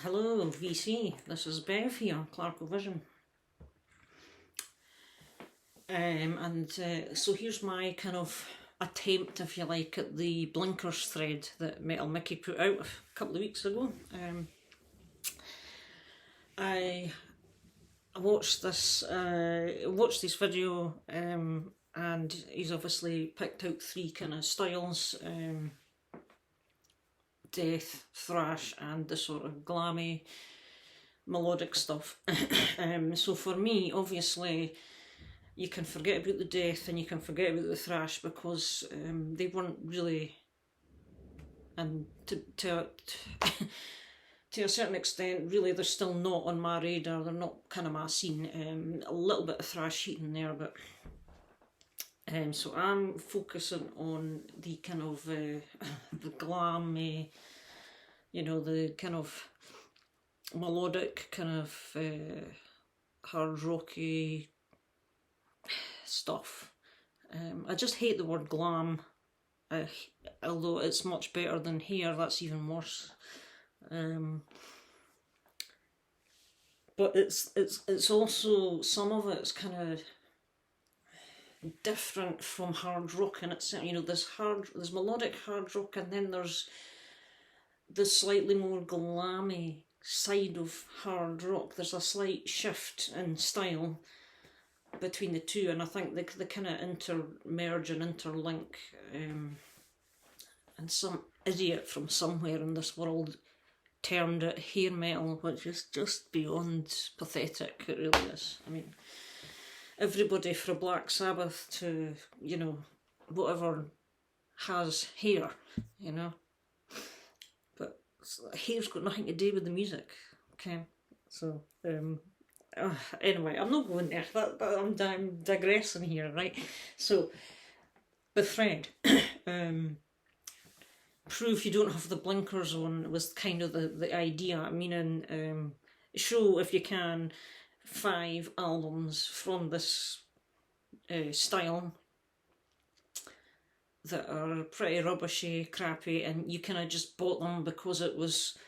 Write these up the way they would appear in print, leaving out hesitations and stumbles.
Hello, VC. This is Bev here, Clarko Vision. So here's my kind of attempt, if you like, at the blinkers thread that Metal Mickey put out a couple of weeks ago. I watched this video, and he's obviously picked out three kind of styles. Death, thrash, and the sort of glammy melodic stuff. So for me, obviously, you can forget about the death and you can forget about the thrash because they weren't really, and to a certain extent, really, they're still not on my radar. They're not kind of my scene. A little bit of thrash heat in there, but so I'm focusing on the kind of the glam, the kind of melodic, kind of hard rocky stuff. I just hate the word glam, although it's much better than hair. That's even worse. But it's also, some of it's kind of different from hard rock, and it's, there's melodic hard rock, and then there's the slightly more glammy side of hard rock. There's a slight shift in style between the two, and I think they kind of intermerge and interlink. And some idiot from somewhere in this world termed it hair metal, which is just beyond pathetic. It really is. I mean, everybody from Black Sabbath to, whatever has hair, But hair's got nothing to do with the music, okay? So, anyway, I'm not going there. I'm digressing here, right? So, the thread. Proof you don't have the blinkers on was kind of the idea, meaning show, if you can, 5 albums from this style that are pretty rubbishy, crappy, and you kind of just bought them because it was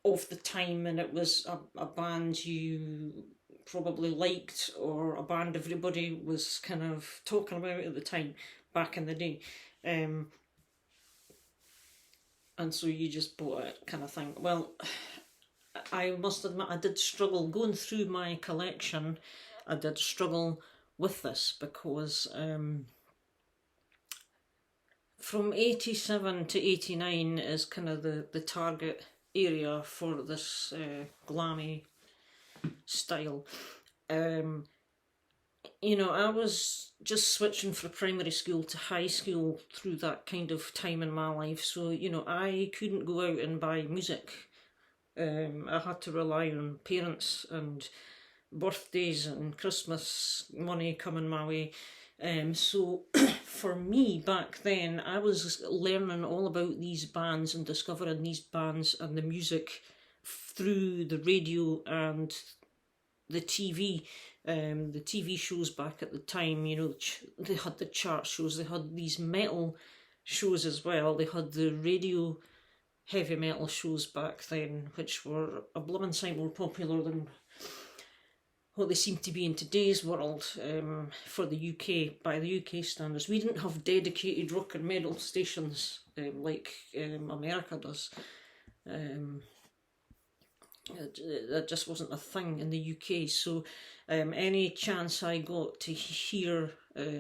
of the time and it was a band you probably liked, or a band everybody was kind of talking about at the time back in the day. And so you just bought it, kind of thing. Well, I must admit, I did struggle going through my collection. I did struggle with this because from 87 to 89 is kind of the target area for this glammy style. I was just switching from primary school to high school through that kind of time in my life, so I couldn't go out and buy music. I had to rely on parents and birthdays and Christmas money coming my way. So for me back then, I was learning all about these bands and discovering these bands and the music through the radio and the TV. The TV shows back at the time, they had the chart shows, they had these metal shows as well, they had the radio heavy metal shows back then, which were a blooming sight more popular than what they seem to be in today's world. For the UK, by the UK standards, we didn't have dedicated rock and metal stations like America does. That just wasn't a thing in the UK, so any chance I got to hear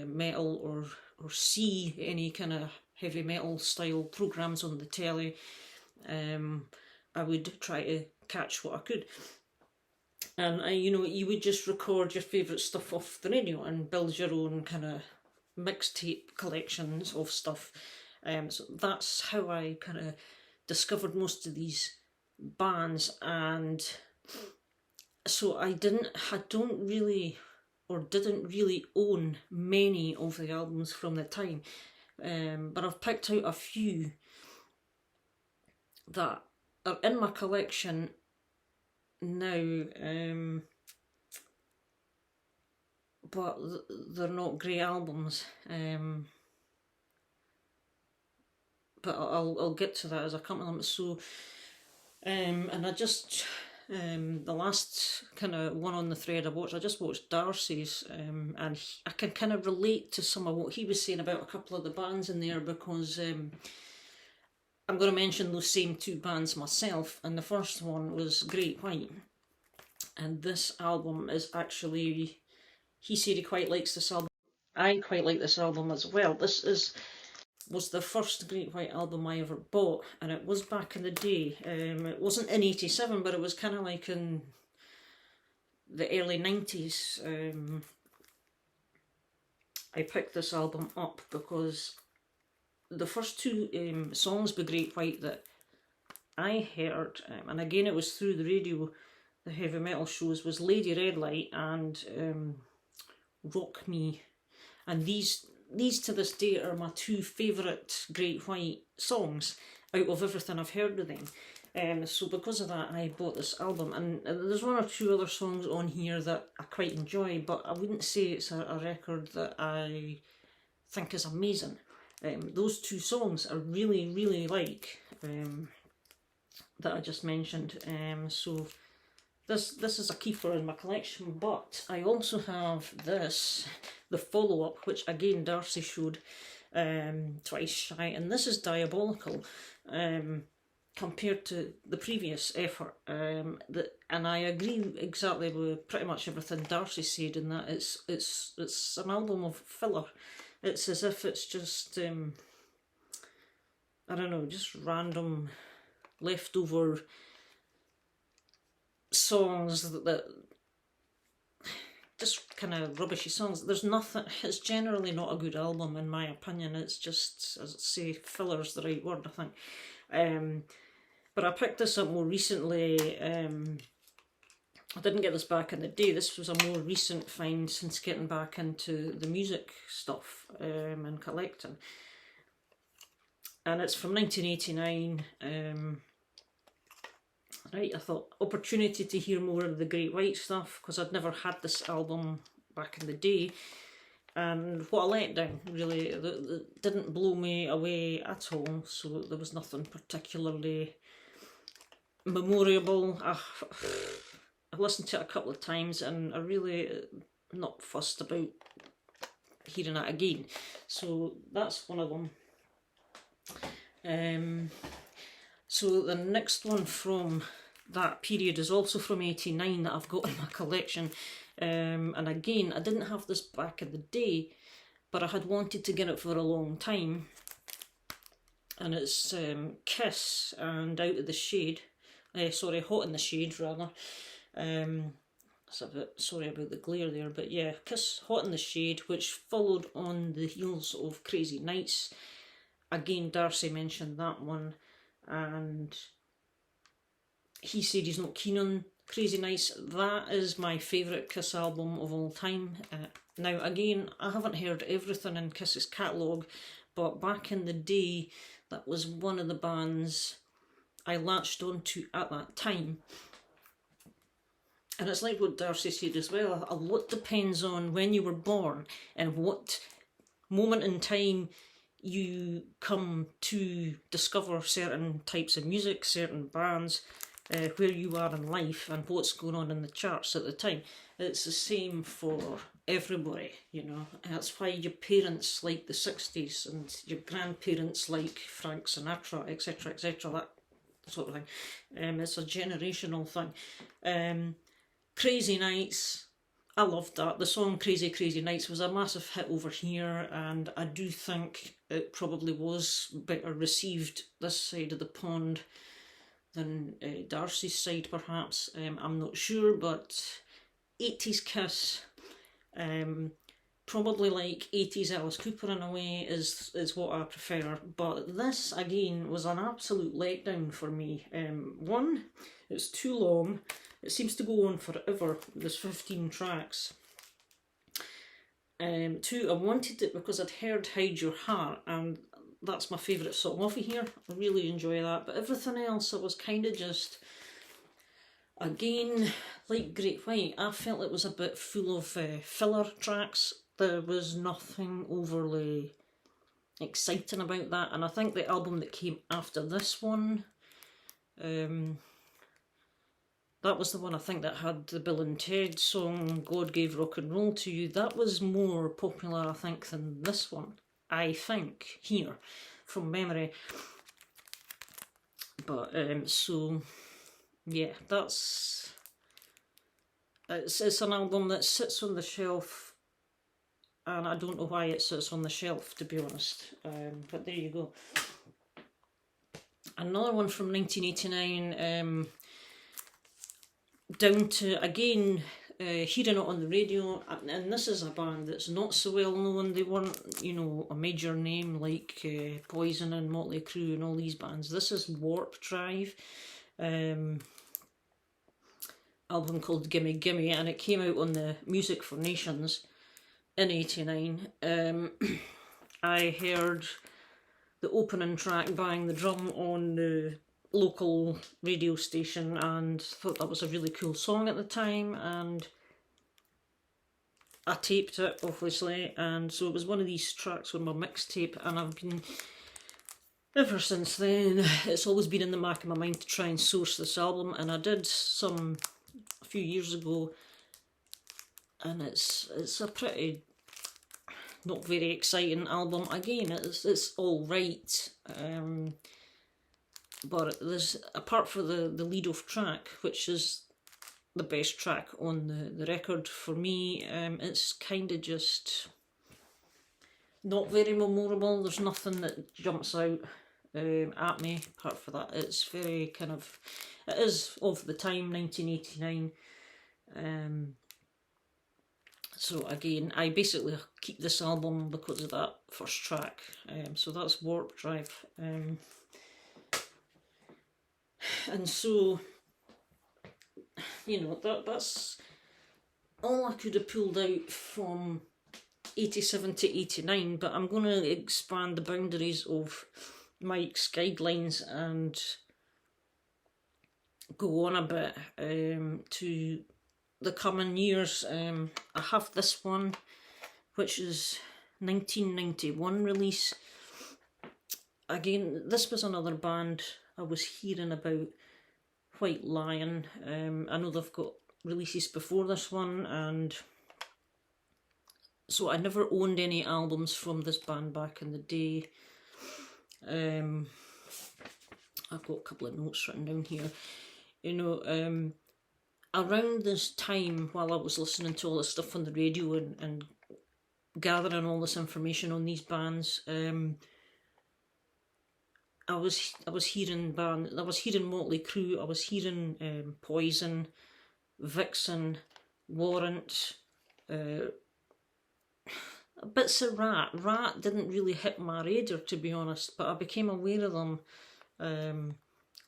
metal or see any kind of heavy metal style programmes on the telly, I would try to catch what I could. And you would just record your favourite stuff off the radio and build your own kind of mixtape collections of stuff. So that's how I kind of discovered most of these bands. And so I didn't really own many of the albums from the time, but I've picked out a few that are in my collection now, but they're not great albums. But I'll get to that as I come to them. So And I just, the last kind of one on the thread I just watched Darcy's, and I can kind of relate to some of what he was saying about a couple of the bands in there, because I'm going to mention those same two bands myself, and the first one was Great White, and this album is actually, he said he quite likes this album. I quite like this album as well. Was the first Great White album I ever bought, and it was back in the day. It wasn't in '87, but it was kind of like in the early '90s. I picked this album up because the first two songs by Great White that I heard, and again it was through the radio, the heavy metal shows, was Lady Red Light and Rock Me. And these to this day are my two favourite Great White songs out of everything I've heard of them. So because of that, I bought this album, and there's one or two other songs on here that I quite enjoy, but I wouldn't say it's a record that I think is amazing. Those two songs I really, really like, that I just mentioned. So this is a keeper in my collection, but I also have this, the follow-up, which again Darcy showed twice shy, and this is Diabolical, compared to the previous effort. And I agree exactly with pretty much everything Darcy said, in that it's an album of filler. It's as if it's just I don't know, just random leftover songs that just kind of rubbishy songs. There's nothing, it's generally not a good album in my opinion. It's just, as I say, filler's the right word, I think. But I picked this up more recently. I didn't get this back in the day. This was a more recent find since getting back into the music stuff and collecting. And it's from 1989. Right, I thought, opportunity to hear more of the Great White stuff, because I'd never had this album back in the day. And what a letdown, really. It didn't blow me away at all, so there was nothing particularly memorable. I listened to it a couple of times, and I really not fussed about hearing it again. So that's one of them. So the next one from that period is also from '89 that I've got in my collection. And again, I didn't have this back in the day, but I had wanted to get it for a long time. And it's Kiss and Out of the Shade. Hot in the Shade, rather. It's a bit sorry about the glare there, but yeah, Kiss, Hot in the Shade, which followed on the heels of Crazy Nights. Again, Darcy mentioned that one, and he said he's not keen on Crazy Nights. That is my favourite Kiss album of all time. Now again, I haven't heard everything in Kiss's catalogue, but back in the day, that was one of the bands I latched onto at that time. And it's like what Darcy said as well, a lot depends on when you were born and what moment in time you come to discover certain types of music, certain bands, where you are in life and what's going on in the charts at the time. It's the same for everybody, you know. That's why your parents like the 60s and your grandparents like Frank Sinatra, etc., etc., that sort of thing. It's a generational thing. Crazy Nights, I loved that. The song Crazy Crazy Nights was a massive hit over here, and I do think it probably was better received this side of the pond than Darcy's side, perhaps. I'm not sure, but 80s Kiss, probably like 80s Alice Cooper in a way, is what I prefer. But this, again, was an absolute letdown for me. One, it's too long. It seems to go on forever. There's 15 tracks. Two, I wanted it because I'd heard Hide Your Heart, and that's my favourite song off of here. I really enjoy that. But everything else, I was kind of just, again, like Great White, I felt it was a bit full of filler tracks. There was nothing overly exciting about that. And I think the album that came after this one, That was the one I think that had the Bill and Ted song, God Gave Rock and Roll to You. That was more popular, I think, than this one, I think, here, from memory. But, so, yeah, it's an album that sits on the shelf, and I don't know why it sits on the shelf, to be honest, but there you go. Another one from 1989, down to, again, hearing it on the radio, and this is a band that's not so well known. They weren't, you know, a major name like Poison and Motley Crue and all these bands. This is Warp Drive, album called Gimme Gimme, and it came out on the Music for Nations in '89. I heard the opening track, Bang the Drum, on the local radio station and thought that was a really cool song at the time, and I taped it, obviously, and so it was one of these tracks on my mixtape, and I've been, ever since then, it's always been in the back of my mind to try and source this album, and I did some a few years ago, and it's a pretty not very exciting album. Again, it's all right, but there's, apart from the lead-off track, which is the best track on the record for me, it's kind of just not very memorable. There's nothing that jumps out at me apart from that. It's very kind of, it is of the time, 1989. So again, I basically keep this album because of that first track. So that's Warp Drive. And so, you know, that's all I could have pulled out from 87 to 89, but I'm going to expand the boundaries of Mike's guidelines and go on a bit to the coming years. I have this one, which is 1991 release. Again, this was another band I was hearing about, White Lion. I know they've got releases before this one, and so I never owned any albums from this band back in the day. I've got a couple of notes written down here. You know, around this time, while I was listening to all this stuff on the radio and gathering all this information on these bands, I was hearing Motley Crue, I was hearing Poison, Vixen, Warrant, bits of Rat. Rat didn't really hit my radar, to be honest, but I became aware of them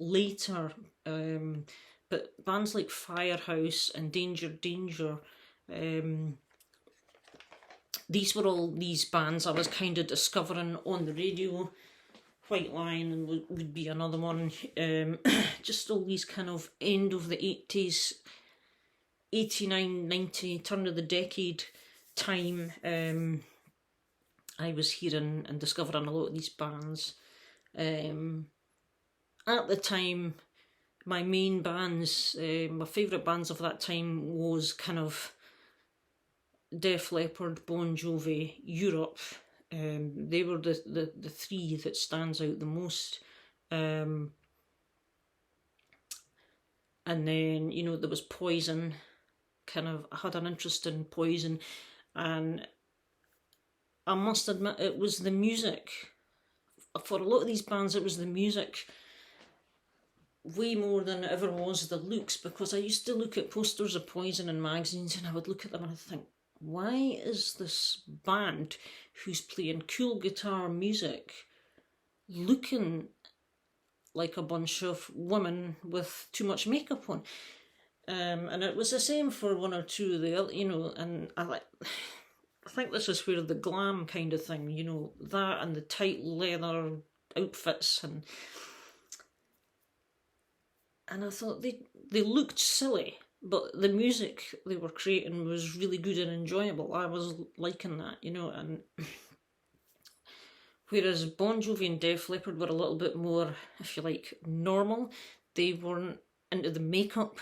later. But bands like Firehouse and Danger Danger, these were all these bands I was kind of discovering on the radio. White Lion would be another one. Just all these kind of end of the 80s, 89, 90, turn of the decade time. I was hearing and discovering a lot of these bands. At the time, my main bands, my favourite bands of that time was kind of Def Leppard, Bon Jovi, Europe. They were the three that stands out the most. And then, you know, there was Poison. Kind of, I had an interest in Poison, and I must admit it was the music. For a lot of these bands, it was the music way more than it ever was the looks, because I used to look at posters of Poison in magazines and I would look at them and I'd think, why is this band who's playing cool guitar music looking like a bunch of women with too much makeup on? And it was the same for one or two of the other, you know, and I think this is where the glam kind of thing, you know, that and the tight leather outfits, and I thought they looked silly, but the music they were creating was really good and enjoyable. I was liking that, you know, and whereas Bon Jovi and Def Leppard were a little bit more, if you like, normal, they weren't into the makeup,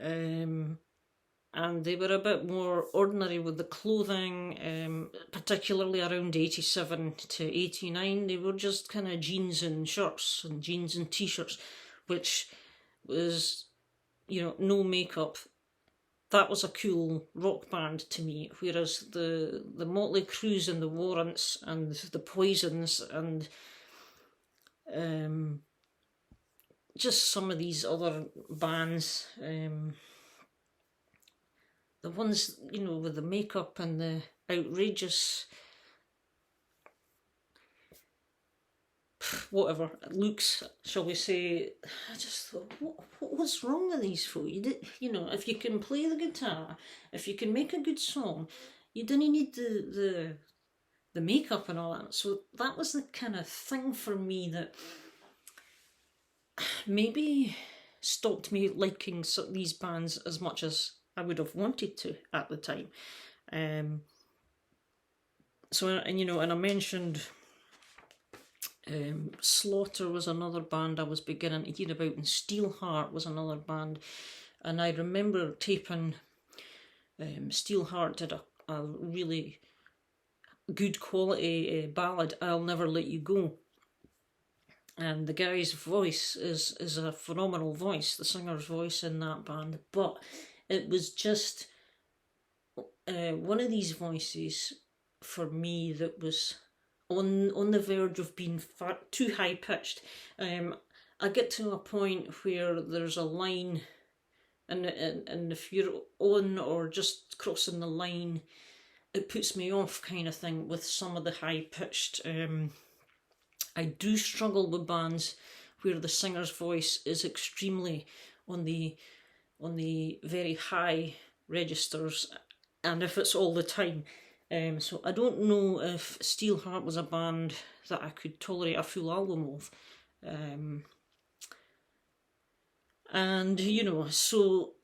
and they were a bit more ordinary with the clothing, particularly around 87 to 89. They were just kind of jeans and shirts and jeans and t-shirts, which was, no makeup. That was a cool rock band to me, whereas the Motley Crues and the Warrants and the Poisons and just some of these other bands, the ones, with the makeup and the outrageous whatever looks, shall we say, I just thought, what's wrong with these folk? If you can play the guitar, if you can make a good song, you didn't need the makeup and all that. So that was the kind of thing for me that maybe stopped me liking these bands as much as I would have wanted to at the time. And I mentioned Slaughter was another band I was beginning to hear about, and Steelheart was another band. And I remember taping Steelheart did a really good quality ballad, I'll Never Let You Go. And the guy's voice is a phenomenal voice, the singer's voice in that band. But it was just one of these voices for me that was on the verge of being too high pitched. I get to a point where there's a line, and if you're on or just crossing the line, it puts me off, kind of thing, with some of the high pitched. I do struggle with bands where the singer's voice is extremely on the very high registers, and if it's all the time. So I don't know if Steelheart was a band that I could tolerate a full album of. So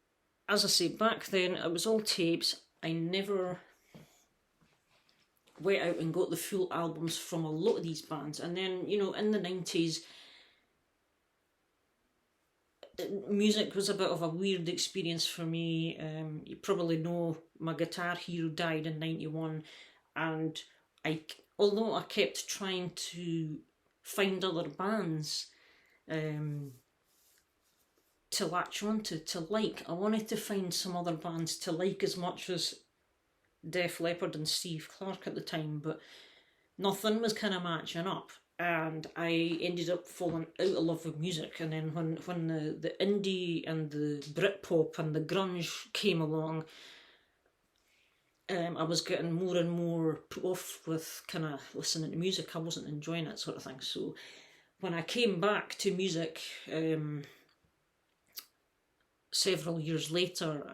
as I say, back then it was all tapes. I never went out and got the full albums from a lot of these bands. And then, in the 90s, music was a bit of a weird experience for me. You probably know my guitar hero died in 91, and although I kept trying to find other bands to latch onto, to like, I wanted to find some other bands to like as much as Def Leppard and Steve Clark at the time, but nothing was kind of matching up. And I ended up falling out of love with music. And then when the indie and the Britpop and the grunge came along, I was getting more and more put off with kind of listening to music. I wasn't enjoying it, sort of thing. So when I came back to music several years later,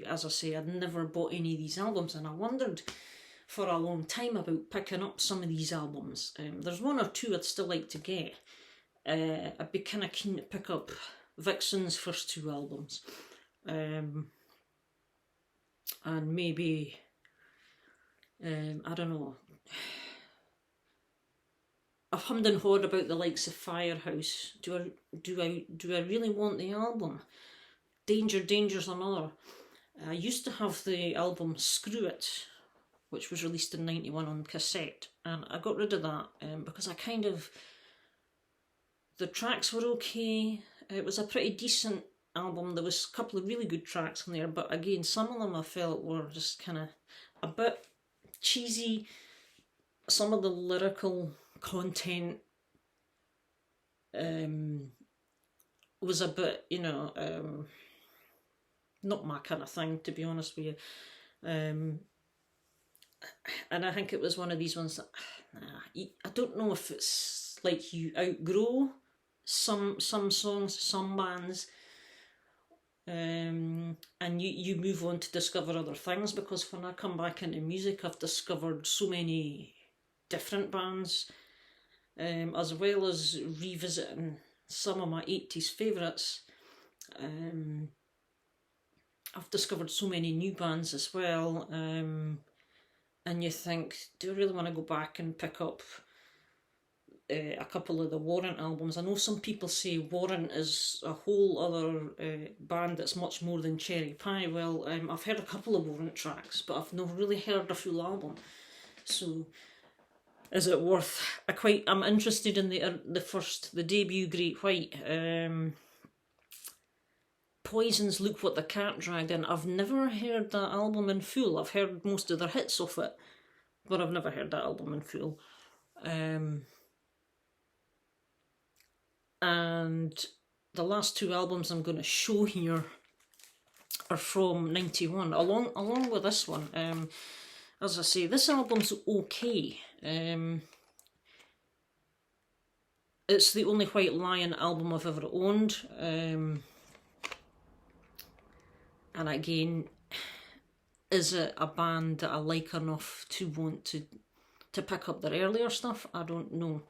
as I say, I'd never bought any of these albums, and I wondered for a long time about picking up some of these albums. There's one or two I'd still like to get. I'd be kind of keen to pick up Vixen's first two albums. And maybe, I don't know, I've hummed and hawed about the likes of Firehouse. Do I really want the album? Danger's another. I used to have the album Screw It, which was released in 91 on cassette, and I got rid of that because the tracks were okay. It was a pretty decent album. There was a couple of really good tracks in there, but again, some of them I felt were just kind of a bit cheesy. Some of the lyrical content was a bit, not my kind of thing, to be honest with you. And I think it was one of these ones that, I don't know if it's like you outgrow some songs, some bands, and you move on to discover other things, because when I come back into music, I've discovered so many different bands, as well as revisiting some of my 80s favourites. I've discovered so many new bands as well, and you think, do I really want to go back and pick up a couple of the Warrant albums. I know some people say Warrant is a whole other band that's much more than Cherry Pie. Well, I've heard a couple of Warrant tracks, but I've not really heard a full album. So, is it worth? I'm interested in the debut Great White. Poison's Look What the Cat Dragged In. I've never heard that album in full. I've heard most of their hits off it, but I've never heard that album in full. And the last two albums I'm going to show here are from 91, along with this one. As I say, this album's okay. It's the only White Lion album I've ever owned. And again, is it a band that I like enough to want to pick up their earlier stuff? I don't know.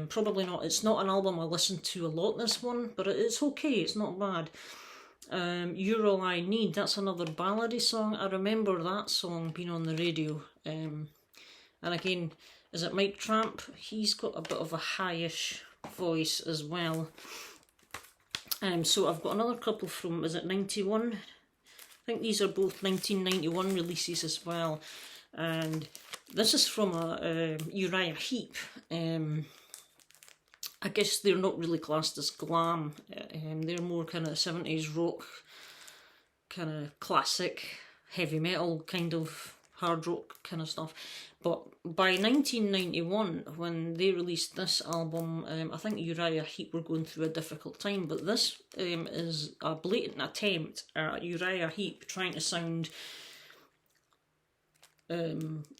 Probably not. It's not an album I listen to a lot, this one, but it's okay. It's not bad. You're All I Need, that's another ballady song. I remember that song being on the radio. And again, is it Mike Tramp? He's got a bit of a highish voice as well. So I've got another couple from, is it 91? I think these are both 1991 releases as well. And this is from a Uriah Heep. I guess they're not really classed as glam. They're more kind of 70s rock, kind of classic heavy metal, kind of hard rock kind of stuff. But by 1991, when they released this album, I think Uriah Heep were going through a difficult time, but this is a blatant attempt at Uriah Heep trying to sound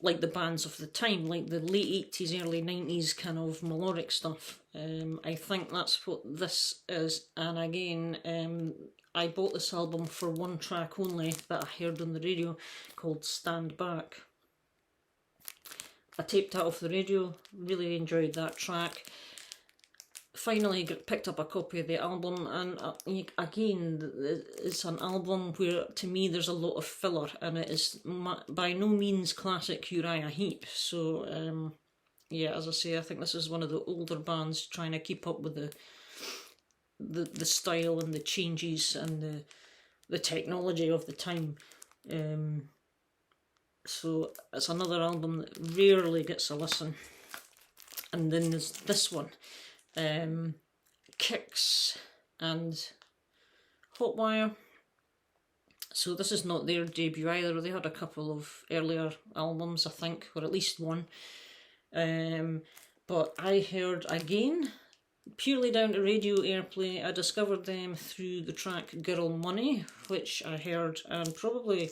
like the bands of the time, like the late 80s, early 90s kind of melodic stuff. I think that's what this is, and again, I bought this album for one track only that I heard on the radio called Stand Back. I taped that off the radio, really enjoyed that track. Finally picked up a copy of the album, and again, it's an album where, to me, there's a lot of filler, and it is by no means classic Uriah Heep. So, yeah, as I say, I think this is one of the older bands trying to keep up with the style and the changes and the technology of the time. So it's another album that rarely gets a listen. And then there's this one. Kicks and Hotwire. So this is not their debut either. They had a couple of earlier albums, I think, or at least one. But I heard, again, purely down to radio airplay, I discovered them through the track Girl Money, which I heard, and probably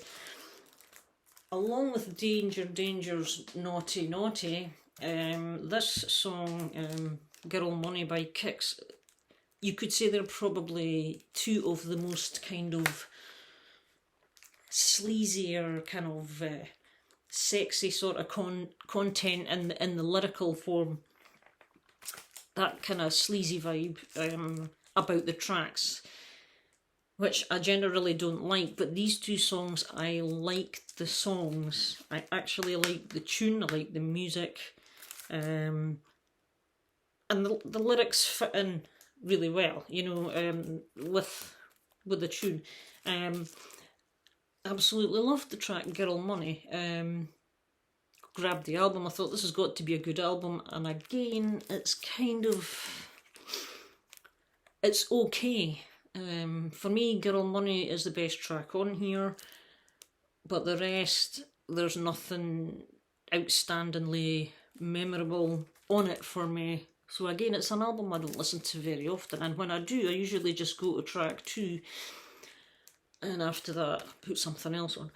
along with Danger's Naughty Naughty, this song, Girl Money by Kicks, you could say they're probably two of the most kind of sleazier, kind of sexy sort of content in the lyrical form. That kind of sleazy vibe about the tracks, which I generally don't like, but these two songs, I like the songs. I actually like the tune, I like the music, and the lyrics fit in really well, you know, with the tune. Absolutely loved the track Girl Money. Grabbed the album, I thought this has got to be a good album, and again, it's kind of, it's okay. For me, Girl Money is the best track on here, but the rest, there's nothing outstandingly memorable on it for me. So again, it's an album I don't listen to very often, and when I do, I usually just go to track 2, and after that, put something else on.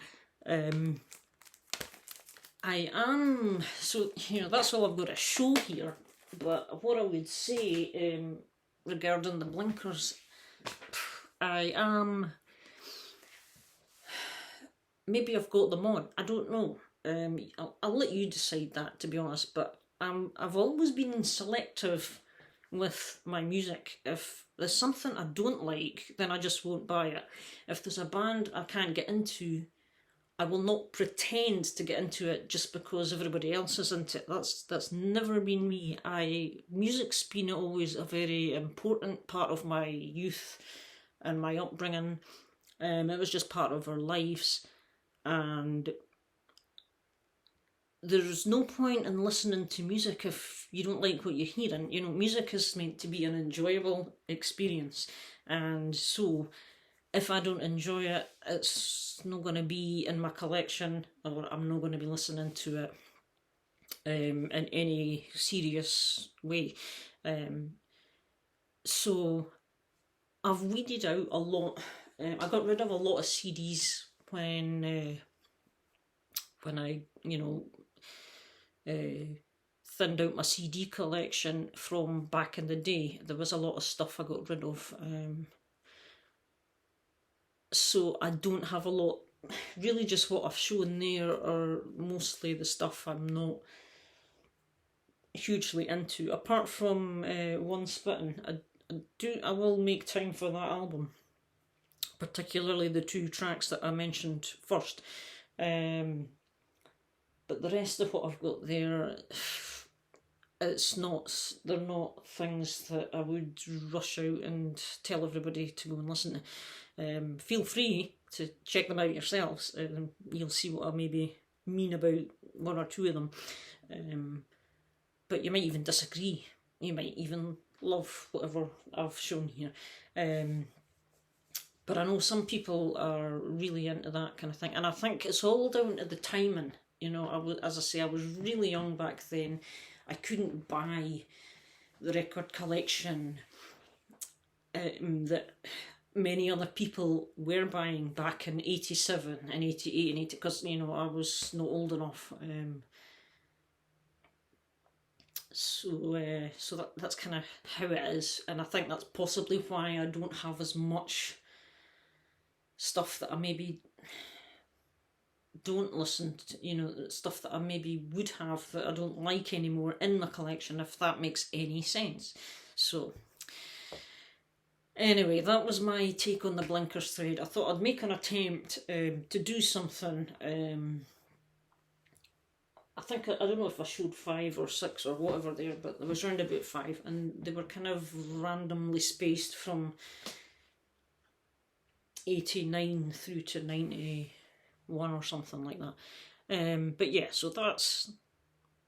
So, you know, that's all I've got to show here, but what I would say regarding the blinkers, maybe I've got them on, I don't know. I'll let you decide that, to be honest, but I've always been selective with my music. If there's something I don't like, then I just won't buy it. If there's a band I can't get into, I will not pretend to get into it just because everybody else is into it. That's never been me. Music's been always a very important part of my youth and my upbringing. It was just part of our lives, and there's no point in listening to music if you don't like what you're hearing. You know, music is meant to be an enjoyable experience, and so if I don't enjoy it, it's not going to be in my collection, or I'm not going to be listening to it in any serious way. So I've weeded out a lot. I got rid of a lot of CDs when I, thinned out my CD collection from back in the day. There was a lot of stuff I got rid of. So I don't have a lot. Really, just what I've shown there are mostly the stuff I'm not hugely into. Apart from One Spittin', I will make time for that album, particularly the 2 tracks that I mentioned first. But the rest of what I've got there, they're not things that I would rush out and tell everybody to go and listen to. Feel free to check them out yourselves. You'll see what I maybe mean about 1 or 2 of them. But you might even disagree. You might even love whatever I've shown here. But I know some people are really into that kind of thing. And I think it's all down to the timing. You know, as I say, I was really young back then. I couldn't buy the record collection that many other people were buying back in 87 and 88 and 80, because, I was not old enough. So that's kind of how it is, and I think that's possibly why I don't have as much stuff that I maybe don't listen to, stuff that I maybe would have that I don't like anymore in the collection, if that makes any sense. So anyway, that was my take on the Blinkers thread. I thought I'd make an attempt to do something. I think, I don't know if I showed 5 or 6 or whatever there, but there was around about 5, and they were kind of randomly spaced from 89 through to 91 or something like that. But yeah, so that's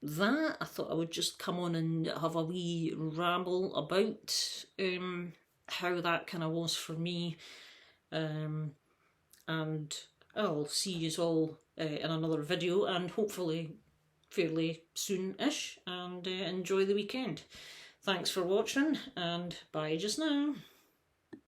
that. I thought I would just come on and have a wee ramble about how that kind of was for me. And I'll see you all in another video, and hopefully fairly soon-ish, and enjoy the weekend. Thanks for watching, and bye just now.